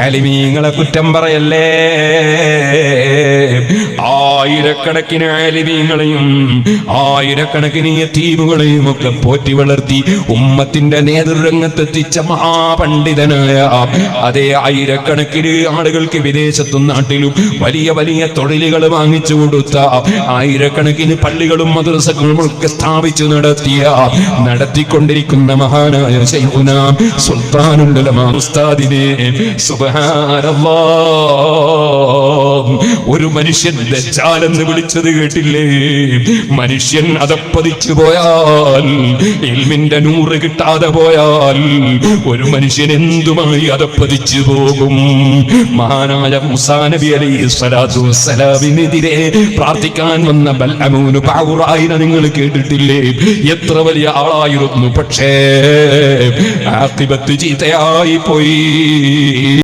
ആലിമീങ്ങളെ കുറ്റം പറയല്ലേ. ആയിരക്കണക്കിന് ആലിമീങ്ങളെയും ആയിരക്കണക്കിന് യതീമുകളെയും ഒക്കെ പോറ്റി വളർത്തി ഉമ്മത്തിന്റെ നേതൃരംഗത്തെത്തിച്ച മഹാപണ്ഡിതനായ അതേ ആയിരക്കണക്കിന് ആളുകൾക്ക് വിദേശത്തും നാട്ടിലും വലിയ വലിയ തൊഴിലുകൾ വാങ്ങിച്ചു കൊടുത്ത ആയിരക്കണക്കിന് പള്ളികളും മദ്രസകളും ഒക്കെ സ്ഥാപിച്ചു നടത്തിക്കൊണ്ടിരിക്കുന്ന മഹാനായ ശൈഖുനാ സുൽത്താനുൽ ഉലമാ ഉസ്താദിനെ സുബ്ഹാനല്ലാഹ് ഒരു മനുഷ്യൻ ദജ്ജാൽ എന്ന് വിളിച്ചത് കേട്ടില്ലേ? മനുഷ്യൻ അതപ്പതിച്ചു പോയാൽ, ഇൽമിന്റെ നൂറ് കിട്ടാതെ പോയാൽ ഒരു മനുഷ്യൻ എന്തുമായി അതപ്പതിച്ചു പോകും? മഹാനായ മൂസാ നബി അലൈഹി സ്വലാത്തു വസ്സലാമിനെതിരെ പ്രാർത്ഥിക്കാൻ വന്ന ബൽഅമൂൻ ബഅൂറായിനെ നിങ്ങൾ കേട്ടിട്ടില്ലേ? എത്ര വലിയ ആളായിരുന്നു, പക്ഷേ ആഖിബത്ത് ചീത്തയായി പോയി.